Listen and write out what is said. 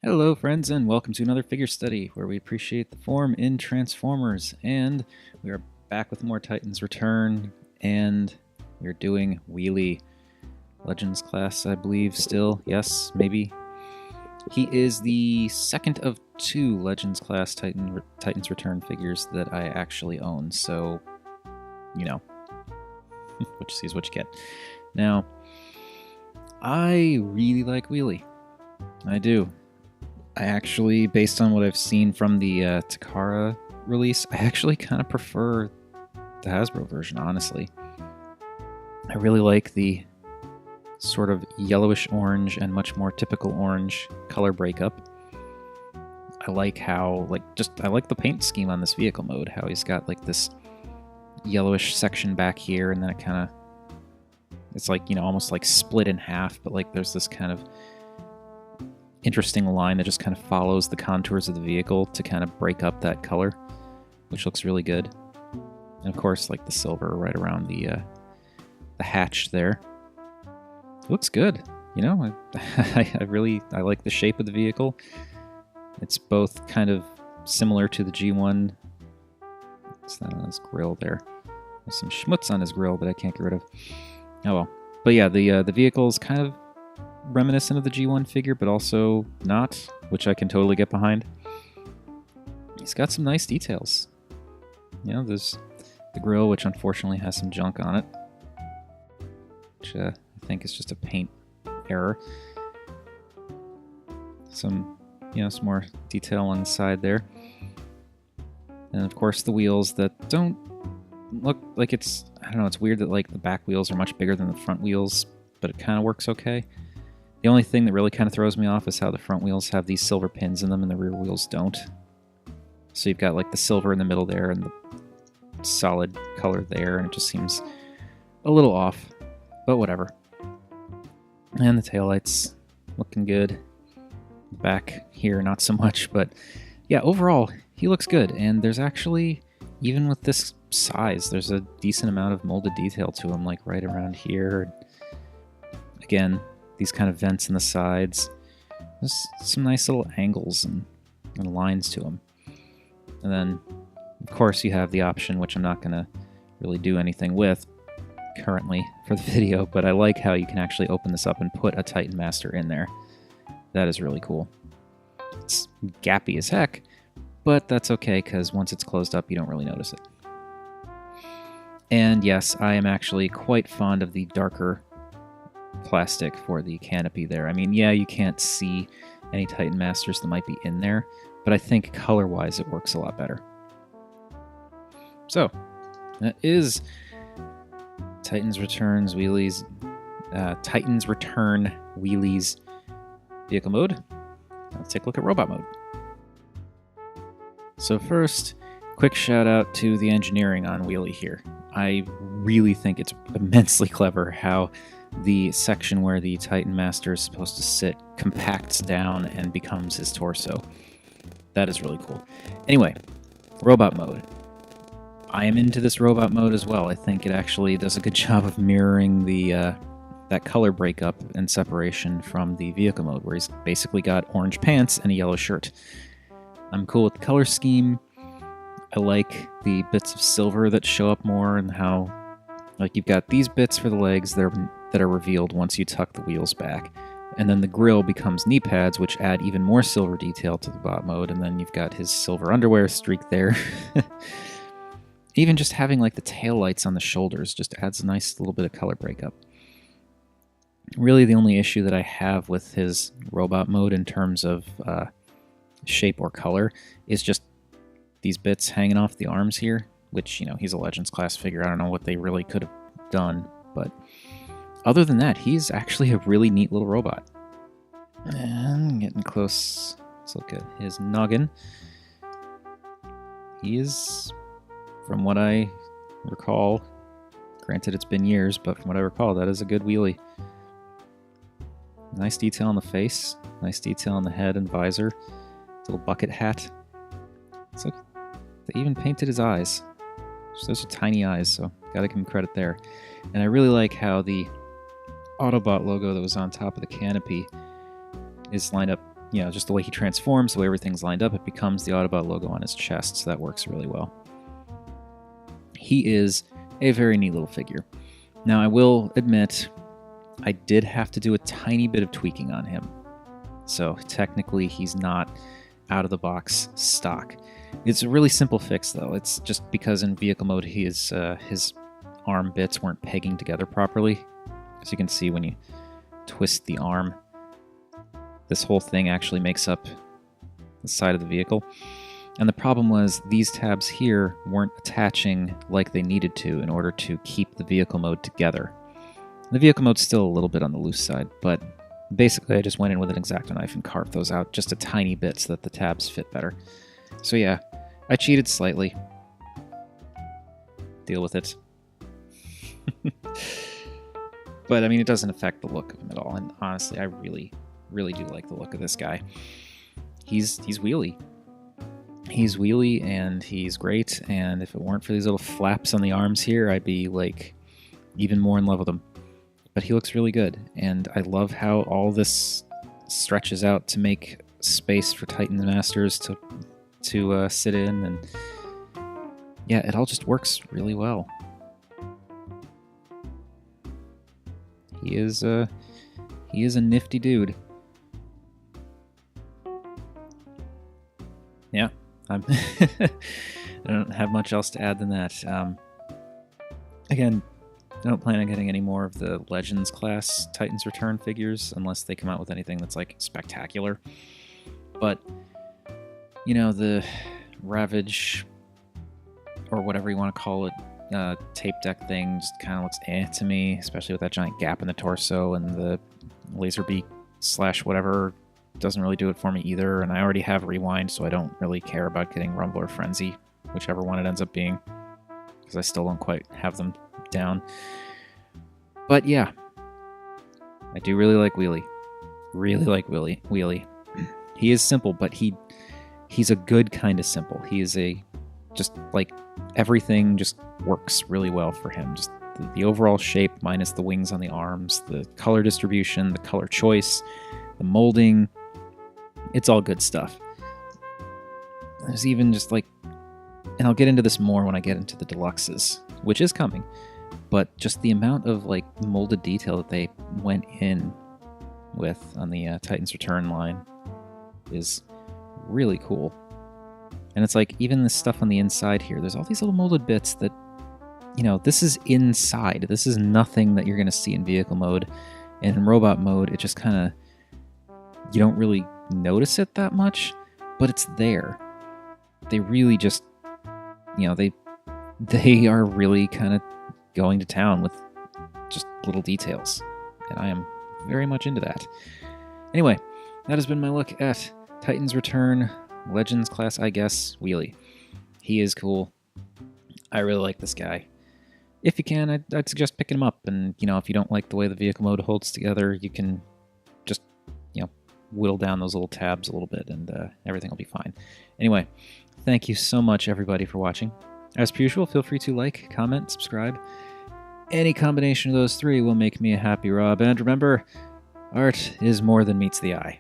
Hello friends and welcome to another figure study where we appreciate the form in Transformers, and we are back with more Titans Return, and we're doing Wheelie. Legends class, I believe, still. Yes, maybe. He is the second of two Legends class Titans Return figures that I actually own, so, you know, what you see is what you get. Now, I really like Wheelie. I do. I actually, based on what I've seen from the Takara release, I actually kind of prefer the Hasbro version, honestly. I really like the sort of yellowish orange and much more typical orange color breakup. I like how, I like the paint scheme on this vehicle mode, how he's got like this yellowish section back here, and then it kind of, it's like, you know, almost like split in half, but like there's this kind of interesting line that just kind of follows the contours of the vehicle to kind of break up that color, which looks really good. And of course, like the silver right around the hatch there. It looks good. You know, I like the shape of the vehicle. It's both kind of similar to the G1. What's that on his grill there? There's some schmutz on his grill that I can't get rid of. Oh well. But yeah, the vehicle is kind of reminiscent of the G1 figure, but also not, which I can totally get behind. He's got some nice details. You know, there's the grill, which unfortunately has some junk on it, which I think is just a paint error. Some, you know, some more detail on the side there. And of course the wheels that don't look like it's, I don't know, it's weird that like the back wheels are much bigger than the front wheels, but it kind of works okay. The only thing that really kind of throws me off is how the front wheels have these silver pins in them and the rear wheels don't. So you've got like the silver in the middle there and the solid color there, and it just seems a little off, but whatever. And the taillights looking good. Back here, not so much, but yeah, overall, he looks good. And there's actually, even with this size, there's a decent amount of molded detail to him, like right around here. Again, these kind of vents in the sides. There's some nice little angles and lines to them. And then, of course, you have the option, which I'm not going to really do anything with currently for the video, but I like how you can actually open this up and put a Titan Master in there. That is really cool. It's gappy as heck, but that's okay, because once it's closed up, you don't really notice it. And yes, I am actually quite fond of the darker plastic for the canopy there. I mean, yeah, you can't see any Titan Masters that might be in there, but I think color-wise it works a lot better. So, that is Titans Return Wheelie's vehicle mode. Let's take a look at robot mode. So first, quick shout out to the engineering on Wheelie here. I really think it's immensely clever how the section where the Titan Master is supposed to sit compacts down and becomes his torso. That is really cool. Anyway, robot mode. I am into this robot mode as well. I think it actually does a good job of mirroring the that color breakup and separation from the vehicle mode, where he's basically got orange pants and a yellow shirt. I'm cool with the color scheme. I like the bits of silver that show up more, and how, like, you've got these bits for the legs that are revealed once you tuck the wheels back. And then the grill becomes knee pads, which add even more silver detail to the bot mode, and then you've got his silver underwear streak there. Even just having like the tail lights on the shoulders just adds a nice little bit of color breakup. Really, the only issue that I have with his robot mode in terms of shape or color is just these bits hanging off the arms here, which, you know, he's a Legends class figure. I don't know what they really could have done, but other than that, he's actually a really neat little robot. And getting close, let's look at his noggin. He is, from what I recall, granted it's been years, but from what I recall, that is a good Wheelie. Nice detail on the face, nice detail on the head and visor, little bucket hat. It's like they even painted his eyes. Those are tiny eyes, so gotta give him credit there. And I really like how the Autobot logo that was on top of the canopy is lined up just the way he transforms, the way everything's lined up, it becomes the Autobot logo on his chest, so that works really well. He is a very neat little figure. Now, I will admit, I did have to do a tiny bit of tweaking on him. So technically, he's not out-of-the-box stock. It's a really simple fix, though. It's just because in vehicle mode, his arm bits weren't pegging together properly. As you can see, when you twist the arm, this whole thing actually makes up the side of the vehicle. And the problem was these tabs here weren't attaching like they needed to in order to keep the vehicle mode together. The vehicle mode's still a little bit on the loose side, but basically I just went in with an X-Acto knife and carved those out just a tiny bit so that the tabs fit better. So yeah, I cheated slightly. Deal with it. But I mean, it doesn't affect the look of him at all, and honestly, I really do like the look of this guy. He's Wheelie. He's Wheelie, and he's great, and if it weren't for these little flaps on the arms here, I'd be, like, even more in love with him. But he looks really good, and I love how all this stretches out to make space for Titan Masters to sit in, and yeah, it all just works really well. He is a nifty dude. Yeah, I don't have much else to add than that. Again, I don't plan on getting any more of the Legends class Titans Return figures unless they come out with anything that's like spectacular. But you know, the Ravage or whatever you want to call it, tape deck thing just kind of looks to me, especially with that giant gap in the torso, and the laser beak / whatever doesn't really do it for me either. And I already have Rewind, so I don't really care about getting Rumble or Frenzy, whichever one it ends up being, because I still don't quite have them down. But yeah, I do really like Wheelie. Really like Wheelie. He is simple, but he's a good kind of simple. He is just like everything just works really well for him. Just the overall shape minus the wings on the arms, the color distribution, the color choice, the molding. It's all good stuff. There's even just like, and I'll get into this more when I get into the deluxes, which is coming, but just the amount of like molded detail that they went in with on the Titans Return line is really cool. And it's like, even the stuff on the inside here, there's all these little molded bits that, you know, this is inside. This is nothing that you're going to see in vehicle mode. And in robot mode, it just kind of, you don't really notice it that much, but it's there. They really just, you know, they are really kind of going to town with just little details. And I am very much into that. Anyway, that has been my look at Titans Return, Legends class, I guess, Wheelie. He is cool. I really like this guy. If you can, I'd suggest picking him up. And, you know, if you don't like the way the vehicle mode holds together, you can just, you know, whittle down those little tabs a little bit and everything will be fine. Anyway, thank you so much, everybody, for watching. As per usual, feel free to like, comment, subscribe. Any combination of those three will make me a happy Rob. And remember, art is more than meets the eye.